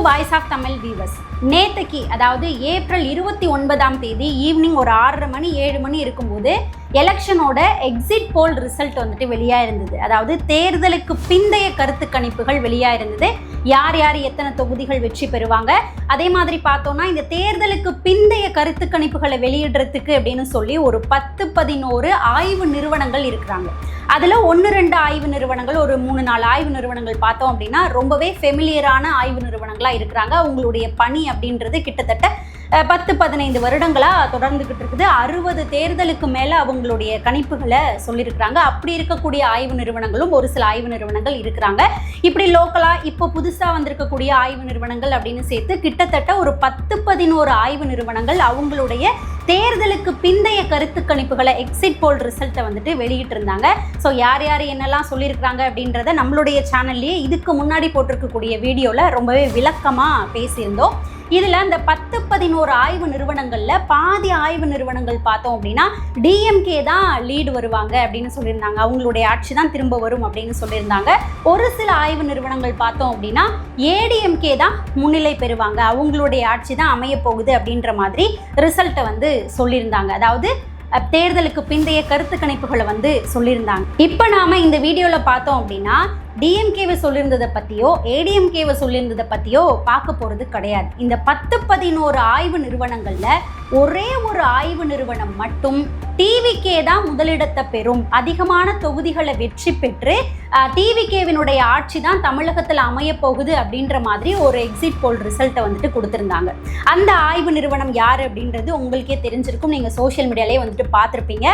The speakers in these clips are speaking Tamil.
Voice of Tamil viewers. நேற்றுக்கு அதாவது ஏப்ரல் 29ஆம் தேதி ஈவினிங் ஒரு 6:30 மணி 7 மணி இருக்கும்போது எலெக்ஷனோட எக்ஸிட் போல் ரிசல்ட் வந்துட்டு வெளியாக இருந்தது. அதாவது தேர்தலுக்கு பிந்தைய கருத்து கணிப்புகள் வெளியாக இருந்தது. யார் யார் எத்தனை தொகுதிகள் வெற்றி பெறுவாங்க, அதே மாதிரி பார்த்தோம்னா இந்த தேர்தலுக்கு பிந்தைய கருத்து கணிப்புகளை வெளியிடுறதுக்கு அப்படின்னு சொல்லி ஒரு 10-11 ஆய்வு நிறுவனங்கள் இருக்கிறாங்க. அதில் 1-2 ஆய்வு நிறுவனங்கள், ஒரு 3-4 ஆய்வு நிறுவனங்கள் பார்த்தோம் அப்படின்னா ரொம்பவே ஃபெமிலியரான ஆய்வு நிறுவனங்களாக இருக்கிறாங்க. அவங்களுடைய பணி அப்படின்றது கிட்டத்தட்ட 10-15 வருடங்களாக தொடர்ந்துக்கிட்டு இருக்குது. 60 தேர்தலுக்கு மேலே அவங்களுடைய கணிப்புகளை சொல்லியிருக்கிறாங்க. அப்படி இருக்கக்கூடிய ஆய்வு நிறுவனங்களும் ஒரு சில ஆய்வு நிறுவனங்கள் இருக்கிறாங்க. இப்படி லோக்கலாக இப்போ புதுசாக வந்திருக்கக்கூடிய ஆய்வு நிறுவனங்கள் அப்படின்னு சேர்த்து கிட்டத்தட்ட ஒரு 10-11 ஆய்வு நிறுவனங்கள் அவங்களுடைய தேர்தலுக்கு பிந்தைய கருத்து கணிப்புகளை எக்ஸிட் போல் ரிசல்ட்டை வந்துட்டு வெளியிட்டு இருந்தாங்க. ஸோ யார் யார் என்னெல்லாம் சொல்லியிருக்கிறாங்க அப்படின்றத நம்மளுடைய சேனல்லையே இதுக்கு முன்னாடி போட்டிருக்கக்கூடிய வீடியோவில் ரொம்பவே விளக்கமாக பேசியிருந்தோம். இதில் இந்த 10-11 ஆய்வு நிறுவனங்களில் பாதி ஆய்வு நிறுவனங்கள் பார்த்தோம் அப்படின்னா டிஎம்கே தான் லீடு வருவாங்க அப்படின்னு சொல்லியிருந்தாங்க. அவங்களுடைய ஆட்சி தான் திரும்ப வரும் அப்படின்னு சொல்லியிருந்தாங்க. ஒரு சில ஆய்வு நிறுவனங்கள் பார்த்தோம் அப்படின்னா ஏடிஎம்கே தான் முன்னிலை பெறுவாங்க, அவங்களுடைய ஆட்சி தான் அமைய போகுது அப்படின்ற மாதிரி ரிசல்ட்டை வந்து சொல்லியிருந்தாங்க. அதாவது தேர்தலுக்கு பிந்தைய கருத்து கணிப்புகளை வந்து சொல்லியிருந்தாங்க. இப்போ நாம இந்த வீடியோவில் பார்த்தோம் அப்படின்னா டிஎம்கேவை சொல்லியிருந்ததை பற்றியோ ஏடிஎம்கேவை சொல்லியிருந்ததை பற்றியோ பார்க்க போகிறது கிடையாது. இந்த 10-11 ஆய்வு நிறுவனங்களில் ஒரே ஒரு ஆய்வு நிறுவனம் மட்டும் டிவிகே தான் முதலிடத்தை பெறும், அதிகமான தொகுதிகளை வெற்றி பெற்று டிவிகேவினுடைய ஆட்சி தான் தமிழகத்தில் அமைய போகுது அப்படின்ற மாதிரி ஒரு எக்ஸிட் போல் ரிசல்ட்டை வந்துட்டு கொடுத்துருந்தாங்க. அந்த ஆய்வு நிறுவனம் யார் அப்படின்றது உங்களுக்கே தெரிஞ்சிருக்கும், நீங்கள் சோஷியல் மீடியாலே வந்துட்டு பார்த்துருப்பீங்க.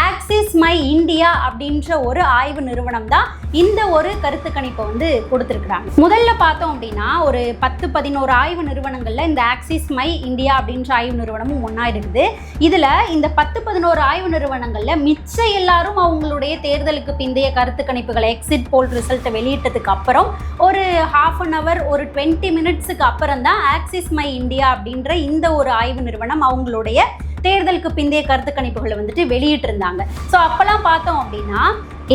ஆக்சிஸ் மை இந்தியா அப்படின்ற ஒரு ஆய்வு நிறுவனம் தான் இந்த ஒரு கருத்து கணிப்பை வந்து கொடுத்துருக்குறாங்க. முதல்ல பார்த்தோம் அப்படின்னா ஒரு 10-11 ஆய்வு நிறுவனங்களில் இந்த ஆக்சிஸ் மை இந்தியா அப்படின்ற ஆய்வு நிறுவனமும் ஒன்றா இருக்குது. இதில் இந்த 10-11 ஆய்வு நிறுவனங்களில் மிச்ச எல்லாரும் அவங்களுடைய தேர்தலுக்கு பிந்தைய கருத்து கணிப்புகளை எக்ஸிட் போல் ரிசல்ட்டை வெளியிட்டதுக்கு அப்புறம் ஒரு 1/2 hour ஒரு 20 minutesக்கு அப்புறம் தான் ஆக்சிஸ் மை இந்தியா அப்படின்ற இந்த ஒரு ஆய்வு நிறுவனம் அவங்களுடைய தேர்தலுக்கு பிந்தைய கருத்து கணிப்புகளை வந்துட்டு வெளியிட்டு இருந்தாங்க. ஸோ அப்போல்லாம் பார்த்தோம் அப்படின்னா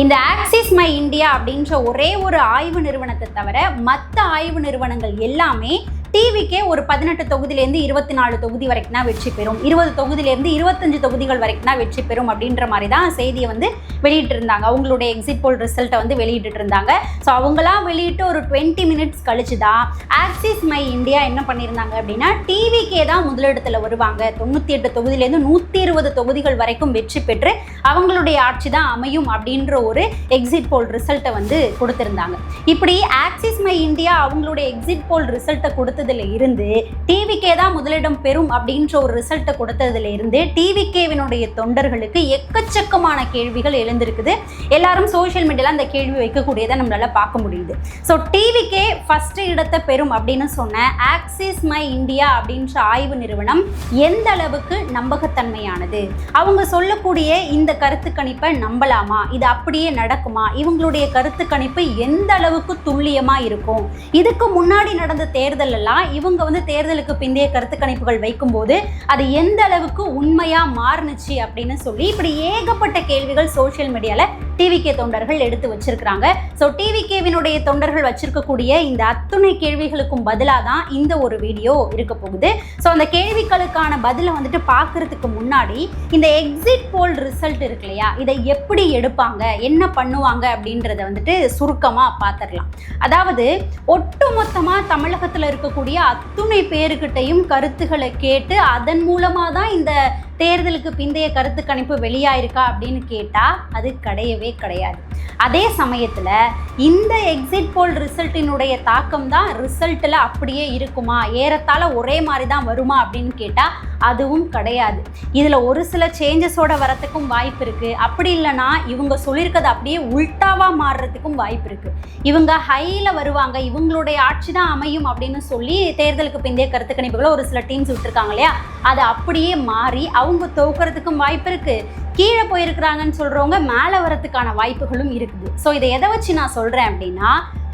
இந்த ஆக்சிஸ் மை இந்தியா அப்படின்ற ஒரே ஒரு ஆய்வு நிறுவனத்தை தவிர மற்ற ஆய்வு நிறுவனங்கள் எல்லாமே டிவிக்கே ஒரு 18 தொகுதியிலேருந்து 24 தொகுதி வரைக்கும் தான் வெற்றி பெறும், 20 தொகுதியிலேருந்து 25 தொகுதிகள் வரைக்கும் தான் வெற்றி பெறும் அப்படின்ற மாதிரி தான் செய்தியை வந்து வெளியிட்டு இருந்தாங்க. அவங்களுடைய எக்ஸிட் போல் ரிசல்ட்டை வந்து வெளியிட்டு இருந்தாங்க. ஸோ அவங்களாம் வெளியிட்டு ஒரு 20 minutes கழிச்சு தான் ஆக்சிஸ் மை இந்தியா என்ன பண்ணியிருந்தாங்க அப்படின்னா டிவிக்கே தான் முதலிடத்தில் வருவாங்க, 98 தொகுதியிலேருந்து 120 தொகுதிகள் வரைக்கும் வெற்றி பெற்று அவங்களுடைய ஆட்சி தான் அமையும் அப்படின்ற ஒரு எக்ஸிட் போல் ரிசல்ட்டை வந்து கொடுத்துருந்தாங்க. இப்படி ஆக்சிஸ் மை இந்தியா அவங்களுடைய எக்ஸிட் போல் ரிசல்ட்டை கொடுத்ததுல இருந்து டிவிகே தான் முதலிடம் பெறும் அப்படின்ற ஒரு ரிசல்ட்டை கொடுத்ததுல இருந்து டிவிகேவினுடைய தொண்டர்களுக்கு எக்கச்சக்கமான கேள்விகள் எழுந்திருக்குது. எல்லாரும் சோஷியல் மீடியால அந்த கேள்வி வைக்கக்கூடியதை நம்மளால பார்க்க முடியுது. ஸோ டிவிகே ஃபர்ஸ்ட் இடத்தை பெறும் அப்படின்னு சொன்ன ஆக்சிஸ் மை இந்தியா அப்படின்ற ஆய்வு நிறுவனம் எந்த அளவுக்கு நம்பகத்தன்மையானது, அவங்க சொல்லக்கூடிய இந்த கருத்து கணிப்பை நம்பலாமா, இது அப்படியே நடக்குமா, இவங்களுடைய கருத்து கணிப்பு எந்த அளவுக்கு துல்லியமா இருக்கும், இதுக்கு முன்னாடி நடந்த தேர்தல் எல்லாம் இவங்க வந்து தேர்தலுக்கு பிந்தைய கருத்து கணிப்புகள் வைக்கும்போது அது எந்த அளவுக்கு உண்மையா மாறுனுச்சு அப்படின்னு சொல்லி இப்படி ஏகப்பட்ட கேள்விகள் சோஷியல் மீடியால டிவிகே தொண்டர்கள் எடுத்து வச்சிருக்கிறாங்க. ஸோ டிவிகேவினுடைய தொண்டர்கள் வச்சிருக்கக்கூடிய இந்த அத்துணை கேள்விகளுக்கும் பதிலாக தான் இந்த ஒரு வீடியோ இருக்க போகுது. ஸோ அந்த கேள்விகளுக்கான பதிலை வந்துட்டு பார்க்கறதுக்கு முன்னாடி இந்த எக்ஸிட் போல் ரிசல்ட் இருக்கு இல்லையா, இதை எப்படி எடுப்பாங்க, என்ன பண்ணுவாங்க அப்படின்றத வந்துட்டு சுருக்கமாக பார்த்துடலாம். அதாவது ஒட்டுமொத்தமாக தமிழகத்தில் இருக்கக்கூடிய அத்துணை பேருக்கிட்டையும் கருத்துக்களை கேட்டு அதன் மூலமாக தான் இந்த தேர்தலுக்கு பிந்தைய கருத்து கணிப்பு வெளியாயிருக்கா அப்படின்னு கேட்டால் அது கிடையவே கிடையாது. அதே சமயத்தில் இந்த எக்ஸிட் போல் ரிசல்ட்டினுடைய தாக்கம் தான் ரிசல்ட்டில் அப்படியே இருக்குமா, ஏறத்தாழ ஒரே மாதிரி தான் வருமா அப்படின்னு கேட்டால் அதுவும் கிடையாது. இதில் ஒரு சில சேஞ்சஸோட வரத்துக்கும் வாய்ப்பு இருக்குது. அப்படி இல்லைனா இவங்க சொல்லியிருக்கிறது அப்படியே உல்ட்டாவாக மாறுறதுக்கும் வாய்ப்பு இருக்குது. இவங்க ஹையில் வருவாங்க, இவங்களுடைய ஆட்சி தான் அமையும் அப்படின்னு சொல்லி தேர்தலுக்கு பிந்தைய கருத்து கணிப்புகளை ஒரு சில டீம்ஸ் விட்டுருக்காங்க இல்லையா, அது அப்படியே மாறி அவங்க தோக்கிறதுக்கும் வாய்ப்பு இருக்குது. கீழே போயிருக்கிறாங்கன்னு சொல்கிறவங்க மேலே வரத்துக்கான வாய்ப்புகளும் இருக்குது. ஸோ இதை எதை வச்சு நான் சொல்கிறேன் அப்படின்னா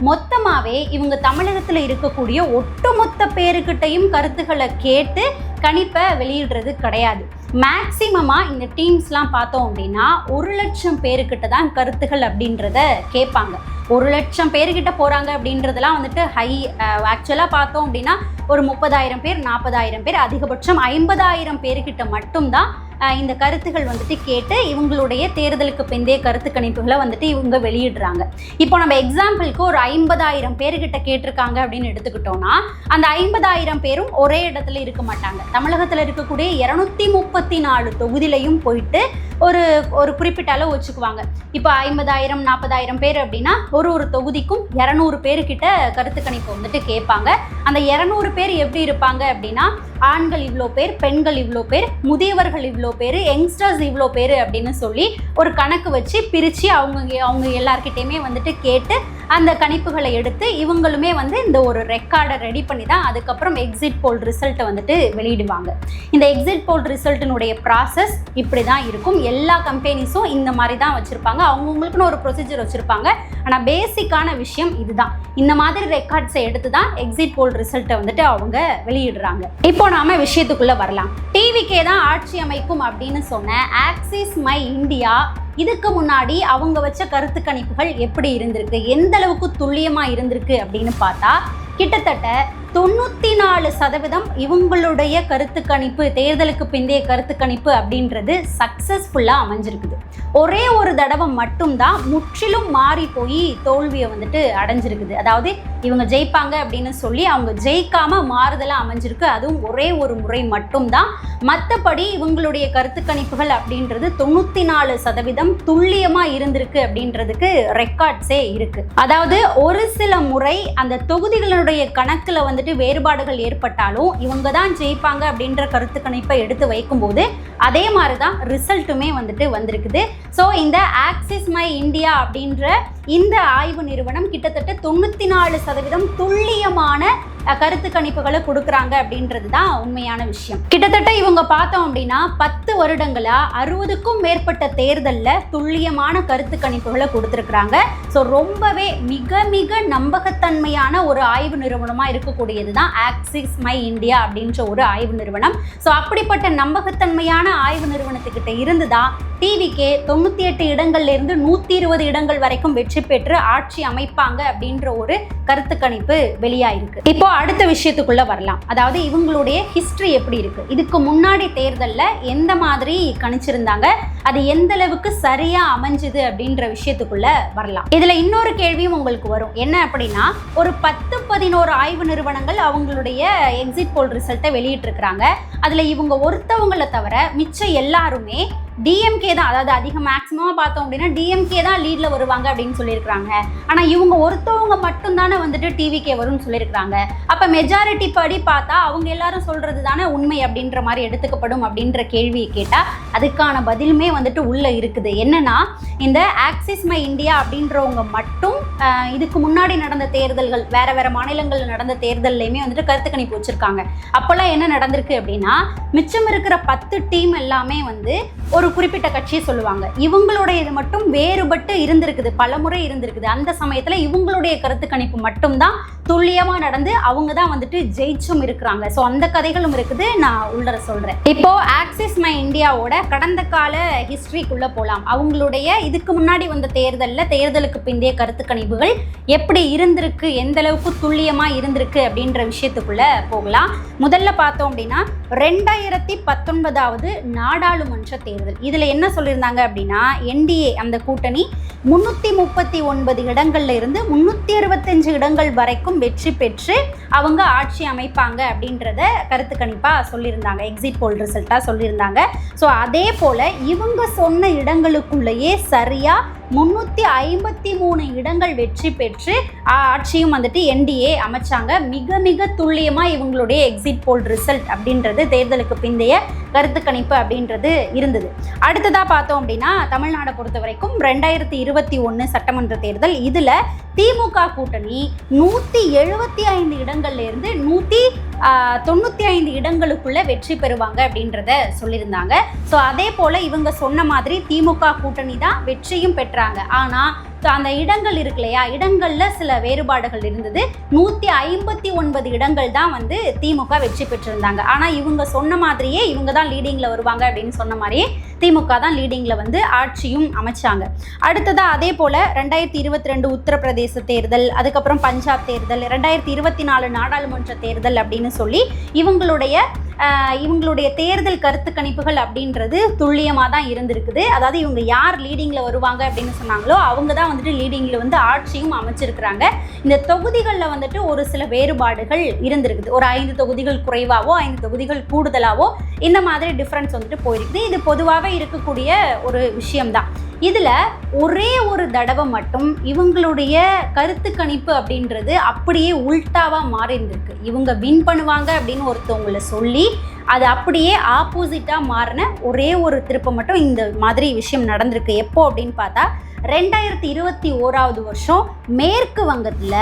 மொத்தமாகவே இவங்க தமிழகத்தில் இருக்கக்கூடிய ஒட்டுமொத்த பேருக்கிட்டையும் கருத்துக்களை கேட்டு கணிப்பை வெளியிடுறது கிடையாது. மேக்சிமமாக இந்த டீம்ஸ்லாம் பார்த்தோம் அப்படின்னா 1 லட்சம் பேருக்கிட்ட தான் கருத்துகள் அப்படின்றத கேட்பாங்க. 1 லட்சம் பேர்கிட்ட போகிறாங்க அப்படின்றதெல்லாம் வந்துட்டு ஹை. ஆக்சுவலாக பார்த்தோம் அப்படின்னா ஒரு 30,000 பேர் 40,000 பேர் அதிகபட்சம் 50,000 பேர்கிட்ட மட்டும்தான் இந்த கருத்துகள் வந்துட்டு கேட்டு இவங்களுடைய தேர்தலுக்கு பிந்தைய கருத்து கணிப்புகளை வந்துட்டு இவங்க வெளியிடுறாங்க. இப்போ நம்ம எக்ஸாம்பிளுக்கு ஒரு 50,000 பேர்கிட்ட கேட்டிருக்காங்க அப்படின்னு எடுத்துக்கிட்டோம்னா அந்த 50,000 பேரும் ஒரே இடத்துல இருக்க மாட்டாங்க. தமிழகத்தில் இருக்கக்கூடிய 234 தொகுதியிலையும் போயிட்டு ஒரு குறிப்பிட்ட அளவு வச்சுக்குவாங்க. இப்போ 50,000 40,000 பேர் அப்படின்னா ஒரு தொகுதிக்கும் 200 பேர்கிட்ட கருத்து கணிப்பு வந்துட்டு கேட்பாங்க. அந்த 200 பேர் எப்படி இருப்பாங்க அப்படின்னா ஆண்கள் இவ்வளோ பேர், பெண்கள் இவ்வளோ பேர், முதியவர்கள் இவ்வளோ பேர், யங்ஸ்டர்ஸ் இவ்வளோ பேர் அப்படின்னு சொல்லி ஒரு கணக்கு வச்சு பிரித்து அவங்க எல்லார்கிட்டையுமே வந்துட்டு கேட்டு அந்த கணிப்புகளை எடுத்து இவங்களுமே வந்து இந்த ஒரு ரெக்கார்டை ரெடி பண்ணி தான் அதுக்கப்புறம் எக்ஸிட் போல் ரிசல்ட்டை வந்துட்டு வெளியிடுவாங்க. இந்த எக்ஸிட் போல் ரிசல்ட்டினுடைய ப்ராசஸ் இப்படி தான் இருக்கும். எல்லா கம்பெனிஸும் இந்த மாதிரி தான் வச்சுருப்பாங்க. அவங்கவுங்களுக்குன்னு ஒரு ப்ரொசீஜர் வச்சுருப்பாங்க. ஆனால் பேசிக்கான விஷயம் இதுதான். இந்த மாதிரி ரெக்கார்ட்ஸை எடுத்து தான் எக்ஸிட் போல் ரிசல்ட்டை வந்துட்டு அவங்க வெளியிடுறாங்க. இப்போ நாம விஷயத்துக்குள்ளே வரலாம். டிவிக்கே தான் ஆட்சி அமைக்கும் அப்படின்னு சொன்ன ஆக்சிஸ் மை இந்தியா இதுக்கு முன்னாடி அவங்க வச்ச கருத்து கணிப்புகள் எப்படி இருந்திருக்கு, எந்த அளவுக்கு துல்லியமாக இருந்திருக்கு அப்படின்னு பார்த்தா கிட்டத்தட்ட 94% இவங்களுடைய கருத்து கணிப்பு, தேர்தலுக்கு பிந்தைய கருத்து கணிப்பு அப்படின்றது சக்ஸஸ்ஃபுல்லாக அமைஞ்சிருக்குது. ஒரே ஒரு தடவை மட்டும்தான் முற்றிலும் மாறி போய் தோல்வியை வந்துட்டு அடைஞ்சிருக்குது. அதாவது இவங்க ஜெயிப்பாங்க அப்படின்னு சொல்லி அவங்க ஜெயிக்காம மாறுதலாக அமைஞ்சிருக்கு. அதுவும் ஒரே ஒரு முறை மட்டும்தான். மற்றபடி இவங்களுடைய கருத்து கணிப்புகள் அப்படின்றது 94% துல்லியமாக இருந்திருக்கு அப்படின்றதுக்கு ரெக்கார்ட்ஸே இருக்கு. அதாவது ஒரு சில முறை அந்த தொகுதிகளுடைய கணக்கில் வந்துட்டு வேறுபாடுகள் ஏற்பட்டாலும் இவங்க தான் ஜெயிப்பாங்க அப்படின்ற கருத்து கணிப்பை எடுத்து வைக்கும்போது அதே மாதிரி தான் ரிசல்ட்டுமே வந்துட்டு வந்திருக்குது. ஸோ இந்த ஆக்சிஸ் மை இந்தியா அப்படின்ற இந்த ஆய்வு நிறுவனம் கிட்டத்தட்ட 94% துல்லியமான கருத்து கணிப்புகளை கொடுக்குறாங்க அப்படின்றது தான் உண்மையான விஷயம். கிட்டத்தட்ட இவங்க பார்த்தோம் அப்படின்னா 10 வருடங்களா 60க்கும் மேற்பட்ட தேர்தலில் துல்லியமான கருத்து கணிப்புகளை கொடுத்துருக்குறாங்க. ஸோ ரொம்பவே மிக மிக நம்பகத்தன்மையான ஒரு ஆய்வு நிறுவனமாக இருக்கக்கூடியது தான் ஆக்சிஸ் மை இந்தியா அப்படின்ற ஒரு ஆய்வு நிறுவனம். ஸோ அப்படிப்பட்ட நம்பகத்தன்மையான ஆய்வு நிறுவனத்துக்கிட்ட இருந்து தான் டிவிக்கே 98 இடங்கள்ல இருந்து 120 இடங்கள் வரைக்கும் வெற்றி பெற்று ஆட்சி அமைப்பாங்க அப்படின்ற ஒரு கருத்து கணிப்பு வெளியாயிருக்கு. இப்போ அடுத்த விஷயத்துக்குள்ள வரலாம். அதாவது இவங்களுடைய ஹிஸ்டரி எப்படி இருக்கு, இதுக்கு முன்னாடி தேர்தலில் எந்த மாதிரி கணிச்சிருந்தாங்க, அது எந்த அளவுக்கு சரியா அமைஞ்சுது அப்படின்ற விஷயத்துக்குள்ள வரலாம். இதுல இன்னொரு கேள்வியும் உங்களுக்கு வரும். என்ன அப்படின்னா ஒரு 10-11 ஆய்வு நிறுவனங்கள் அவங்களுடைய எக்ஸிட் போல் ரிசல்ட்டை வெளியிட்டிருக்கிறாங்க. அதுல இவங்க ஒருத்தவங்களை தவிர மிச்சம் எல்லாருமே டிஎம்கே தான், அதாவது அதிக மேக்ஸிமமாக பார்த்தோம் அப்படின்னா டிஎம்கே தான் லீடில் வருவாங்க அப்படின்னு சொல்லியிருக்கிறாங்க. ஆனால் இவங்க ஒருத்தவங்க மட்டும்தானே வந்துட்டு டிவிக்கே வரும்னு சொல்லியிருக்கிறாங்க. அப்போ மெஜாரிட்டி படி பார்த்தா அவங்க எல்லாரும் சொல்கிறது தானே உண்மை அப்படின்ற மாதிரி எடுத்துக்கப்படும் அப்படின்ற கேள்வியை கேட்டால் அதுக்கான பதிலுமே வந்துட்டு உள்ளே இருக்குது. என்னன்னா இந்த ஆக்சிஸ் மை இந்தியா அப்படின்றவங்க மட்டும் இதுக்கு முன்னாடி நடந்த தேர்தல்கள், வேறு வேறு மாநிலங்களில் நடந்த தேர்தல்லையுமே வந்துட்டு கருத்து கணிப்பு வச்சுருக்காங்க. அப்போல்லாம் என்ன நடந்திருக்கு அப்படின்னா மிச்சம் இருக்கிற 10 டீம் எல்லாமே வந்து ஒரு குறிப்பிட்ட கட்சியை சொல்லுவாங்க. இவங்களுடைய இது மட்டும் வேறுபட்டு இருந்திருக்குது, பலமுறை இருந்திருக்குது. அந்த சமயத்தில் இவங்களுடைய கருத்து கணிப்பு மட்டும்தான் துல்லியமாக நடந்து அவங்க தான் வந்துட்டு ஜெயிச்சும் இருக்கிறாங்க. ஸோ அந்த கதைகளும் இருக்குது, நான் உள்ளர சொல்கிறேன். இப்போ ஆக்சிஸ் மை இந்தியாவோட கடந்த கால ஹிஸ்ட்ரிக்குள்ளே போகலாம். அவங்களுடைய இதுக்கு முன்னாடி வந்த தேர்தலுக்கு பிந்தைய கருத்து கணிப்புகள் எப்படி இருந்திருக்கு, எந்த அளவுக்கு துல்லியமாக இருந்திருக்கு அப்படின்ற விஷயத்துக்குள்ளே போகலாம். முதல்ல பார்த்தோம் அப்படின்னா 2019 நாடாளுமன்ற தேர்தல். இதில் என்ன சொல்லியிருந்தாங்க அப்படின்னா என்டிஏ அந்த கூட்டணி 339 இடங்கள்ல இருந்து 365 இடங்கள் வரைக்கும் வெற்றி பெற்று அவங்க ஆட்சி அமைப்பாங்க அப்படின்றத கருத்து கணிப்பாக சொல்லியிருந்தாங்க, எக்ஸிட் போல் ரிசல்ட்டாக சொல்லியிருந்தாங்க. ஸோ அதே போல் இவங்க சொன்ன இடங்களுக்குள்ளேயே சரியாக 353 இடங்கள் வெற்றி பெற்று ஆட்சியும் வந்துட்டு என்டிஏ அமைச்சாங்க. மிக மிக துல்லியமாக இவங்களுடைய எக்ஸிட் போல் ரிசல்ட் அப்படின்றது தேர்தலுக்கு பிந்தைய கருத்து கணிப்பு அப்படின்றது இருந்தது. அடுத்ததாக பார்த்தோம் அப்படின்னா தமிழ்நாடை பொறுத்த வரைக்கும் 2021 சட்டமன்ற தேர்தல். இதில் திமுக கூட்டணி 175 இடங்கள்ல இருந்து 195 இடங்களுக்குள்ள வெற்றி பெறுவாங்க அப்படின்றத சொல்லியிருந்தாங்க. ஸோ அதே போல் இவங்க சொன்ன மாதிரி திமுக கூட்டணி தான் வெற்றியும் பெற்றாங்க. ஆனால் அந்த இடங்கள் இருக்கு இல்லையா, இடங்களில் சில வேறுபாடுகள் இருந்தது. 159 இடங்கள் தான் வந்து திமுக வெற்றி பெற்றிருந்தாங்க. ஆனால் இவங்க சொன்ன மாதிரியே இவங்க தான் லீடிங்கில் வருவாங்க அப்படின்னு சொன்ன மாதிரியே திமுக தான் லீடிங்கில் வந்து ஆட்சியும் அமைச்சாங்க. அடுத்ததாக அதே போல் 2022 உத்தரப்பிரதேச தேர்தல், அதுக்கப்புறம் பஞ்சாப் தேர்தல், 2024 நாடாளுமன்ற தேர்தல் அப்படின்னு சொல்லி இவங்களுடைய தேர்தல் கருத்து கணிப்புகள் அப்படின்றது துல்லியமாக தான் இருந்திருக்குது. அதாவது இவங்க யார் லீடிங்கில் வருவாங்க அப்படின்னு சொன்னாங்களோ அவங்க தான் வந்துட்டு லீடிங்கில் வந்து ஆட்சியும் அமைச்சிருக்கிறாங்க. இந்த தொகுதிகளில் வந்துட்டு ஒரு சில வேறுபாடுகள் இருந்திருக்குது. ஒரு 5 தொகுதிகள் குறைவாவோ 5 தொகுதிகள் கூடுதலாவோ இந்த மாதிரி டிஃப்ரென்ஸ் வந்துட்டு போயிருக்குது. இது பொதுவாகவே இருக்கக்கூடிய ஒரு விஷயம்தான். இதில் ஒரே ஒரு தடவை மட்டும் இவங்களுடைய கருத்து கணிப்பு அப்படின்றது அப்படியே உல்டாவாக மாறி இருந்திருக்கு. இவங்க வின் பண்ணுவாங்க அப்படின்னு ஒருத்தவங்களை சொல்லி அது அப்படியே ஆப்போசிட்டாக மாறின ஒரே ஒரு திருப்பம் மட்டும் இந்த மாதிரி விஷயம் நடந்திருக்கு. எப்போ அப்படின்னு பார்த்தா 2021 வருஷம் மேற்கு வங்கத்தில்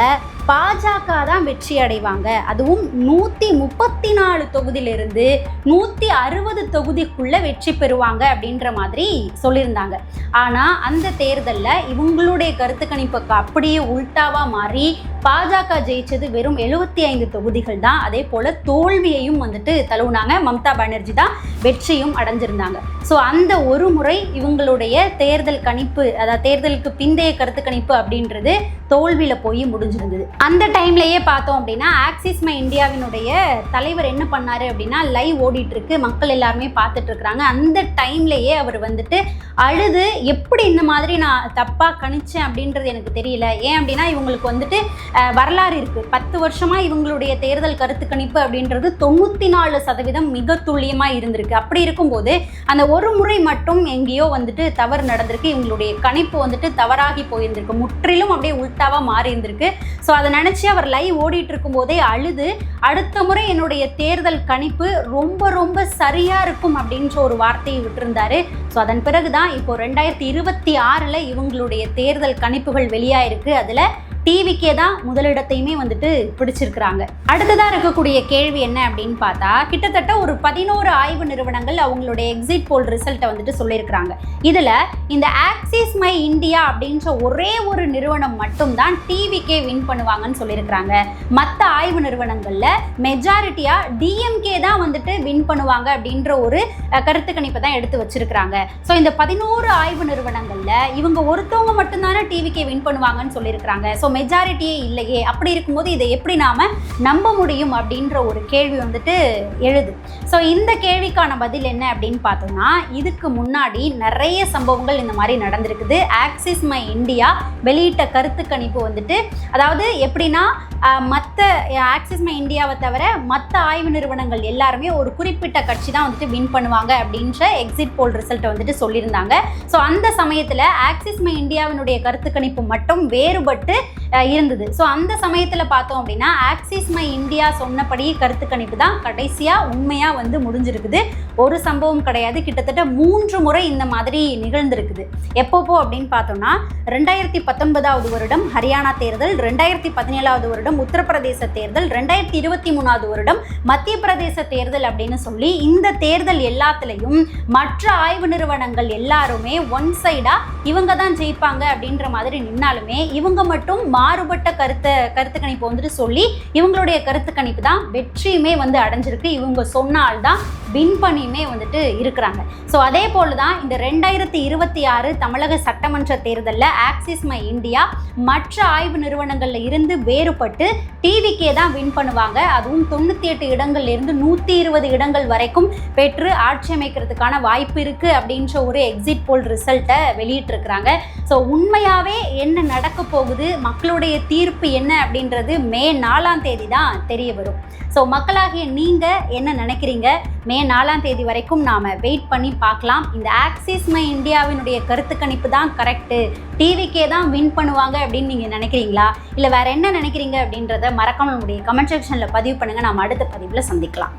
பாஜக தான் வெற்றி அடைவாங்க. அதுவும் 134 தொகுதியிலிருந்து 160 தொகுதிக்குள்ளே வெற்றி பெறுவாங்க அப்படின்ற மாதிரி சொல்லியிருந்தாங்க. ஆனால் அந்த தேர்தலில் இவங்களுடைய கருத்து கணிப்புக்கு அப்படியே உல்டாவாக மாறி பாஜக ஜெயிச்சது வெறும் 75 தொகுதிகள் தான். அதே போல் தோல்வியையும் வந்துட்டு தழுவுனாங்க. மம்தா பானர்ஜி தான் வெற்றியும் அடைஞ்சிருந்தாங்க. ஸோ அந்த ஒரு முறை இவங்களுடைய தேர்தல் கணிப்பு, அதாவது தேர்தலுக்கு பிந்தைய கருத்து கணிப்பு அப்படின்றது தோல்வியில் போய் முடிஞ்சிருந்தது. அந்த டைம்லேயே பார்த்தோம் அப்படின்னா ஆக்சிஸ் மை இந்தியாவினுடைய தலைவர் என்ன பண்ணார் அப்படின்னா, லைவ் ஓடிட்டுருக்கு, மக்கள் எல்லாருமே பார்த்துட்டு இருக்கிறாங்க. அந்த டைம்லேயே அவர் வந்துட்டு அழுது, எப்படி இந்த மாதிரி நான் தப்பாக கணிச்சேன் அப்படின்றது எனக்கு தெரியல. ஏன் அப்படின்னா இவங்களுக்கு வந்துட்டு வரலாறு இருக்குது. 10 வருஷமாக இவங்களுடைய தேர்தல் கருத்து கணிப்பு அப்படின்றது 94% மிக துல்லியமாக இருந்திருக்கு. அப்படி இருக்கும்போது அந்த ஒரு முறை மட்டும் எங்கேயோ வந்துட்டு தவறு நடந்திருக்கு. இவங்களுடைய கணிப்பு வந்துட்டு தவறாகி போயிருந்திருக்கு, முற்றிலும் அப்படியே உல்டாவாக மாறி இருந்திருக்கு. ஸோ அதை நினச்சி அவர் லைவ் ஓடிட்டு இருக்கும் போதே அழுது, அடுத்த முறை என்னுடைய தேர்தல் கணிப்பு ரொம்ப ரொம்ப சரியாக இருக்கும் அப்படின்ற ஒரு வார்த்தையை விட்டுருந்தாரு. ஸோ அதன் பிறகு தான் இப்போ 2026 இவங்களுடைய தேர்தல் கணிப்புகள் வெளியாயிருக்கு. அதில் டிவிக்கே தான் முதலிடத்தையுமே வந்துட்டு பிடிச்சிருக்கிறாங்க. அடுத்ததாக இருக்கக்கூடிய கேள்வி என்ன அப்படின்னு பார்த்தா, கிட்டத்தட்ட ஒரு 11 ஆய்வு நிறுவனங்கள் அவங்களுடைய எக்ஸிட் போல் ரிசல்ட்டை வந்துட்டு சொல்லியிருக்கிறாங்க. இதில் இந்த ஆக்சிஸ் மை இந்தியா அப்படின்ற ஒரே ஒரு நிறுவனம் மட்டும்தான் டிவிக்கே வின் பண்ணுவாங்கன்னு சொல்லியிருக்கிறாங்க. மற்ற ஆய்வு நிறுவனங்களில் மெஜாரிட்டியாக டிஎம்கே தான் வந்துட்டு வின் பண்ணுவாங்க அப்படின்ற ஒரு கருத்து கணிப்பை தான் எடுத்து வச்சிருக்கிறாங்க. ஸோ இந்த 11 ஆய்வு நிறுவனங்களில் இவங்க ஒருத்தவங்க மட்டும்தானே டிவிக்கே வின் பண்ணுவாங்கன்னு சொல்லியிருக்கிறாங்க. ஸோ மெஜாரிட்டியே இல்லையே, அப்படி இருக்கும்போது இதை எப்படி நாம் நம்ப முடியும் அப்படின்ற ஒரு கேள்வி வந்துட்டு எழுது. ஸோ இந்த கேள்விக்கான பதில் என்ன அப்படின்னு பார்த்தோம்னா, இதுக்கு முன்னாடி நிறைய சம்பவங்கள் இந்த மாதிரி நடந்திருக்குது. ஆக்சிஸ் மை இந்தியா வெளியிட்ட கருத்து கணிப்பு வந்துட்டு, அதாவது எப்படின்னா மற்ற ஆக்சிஸ் மை இந்தியாவை தவிர மற்ற ஆய்வு நிறுவனங்கள் எல்லாருமே ஒரு குறிப்பிட்ட கட்சி தான் வந்துட்டு வின் பண்ணுவாங்க அப்படின்ற எக்ஸிட் போல் ரிசல்ட்டை வந்துட்டு சொல்லியிருந்தாங்க. ஸோ அந்த சமயத்தில் ஆக்சிஸ் மை இந்தியாவினுடைய கருத்து கணிப்பு மட்டும் வேறுபட்டு இருந்தது. ஸோ அந்த சமயத்தில் பார்த்தோம் அப்படின்னா ஆக்சிஸ் மை இந்தியா சொன்னபடி கருத்து கணிப்பு தான் கடைசியாக உண்மையாக வந்து முடிஞ்சிருக்குது. ஒரு சம்பவம் கிடையாது, கிட்டத்தட்ட 3 முறை இந்த மாதிரி நிகழ்ந்திருக்குது. எப்பப்போ அப்படின்னு பார்த்தோம்னா 2019 வருடம் ஹரியானா தேர்தல், 2017 வருடம் உத்தரப்பிரதேச தேர்தல், 2023 வருடம் மத்திய பிரதேச தேர்தல் அப்படின்னு சொல்லி இந்த தேர்தல் எல்லாத்துலேயும் மற்ற ஆய்வு நிறுவனங்கள் எல்லாருமே ஒன் சைடா இவங்க தான் ஜெயிப்பாங்க அப்படின்ற மாதிரி நின்னாலுமே இவங்க மட்டும் மாறுபட்ட கருத்து கணிப்பு வந்துட்டு சொல்லி இவங்களுடைய கருத்து கணிப்பு தான் வெற்றியுமே வந்து அடைஞ்சிருக்கு. இவங்க சொன்னால் தான் வின் பண்ணியுமே வந்துட்டு இருக்கிறாங்க. ஸோ அதே போல தான் இந்த 2026 தமிழக சட்டமன்ற தேர்தலில் ஆக்சிஸ் மை இந்தியா மற்ற ஆய்வு நிறுவனங்களில் இருந்து வேறுபட்டு டிவிக்கே தான் வின் பண்ணுவாங்க. அதுவும் 98 இடங்கள்ல இருந்து 120 இடங்கள் வரைக்கும் பெற்று ஆட்சி அமைக்கிறதுக்கான வாய்ப்பு இருக்குது அப்படின்ற ஒரு எக்ஸிட் போல் ரிசல்ட்டை வெளியிட்டிருக்கிறாங்க. ஸோ உண்மையாகவே என்ன நடக்க போகுது, மக்களுடைய தீர்ப்பு என்ன அப்படின்றது மே 4ஆம் தேதி தான் தெரிய வரும். ஸோ மக்களாகிய நீங்கள் என்ன நினைக்கிறீங்க? மே 4ஆம் தேதி வரைக்கும் நாம் வெயிட் பண்ணி பார்க்கலாம். இந்த ஆக்சிஸ் மை இந்தியாவினுடைய கருத்து கணிப்பு தான் கரெக்டு, டிவிக்கே தான் வின் பண்ணுவாங்க அப்படின்னு நீங்கள் நினைக்கிறீங்களா? இல்லை வேறு என்ன நினைக்கிறீங்க அப்படின்றத மறக்காம நம்முடைய கமெண்ட் செக்ஷனில் பதிவு பண்ணுங்கள். நாம் அடுத்த பதிவில் சந்திக்கலாம்.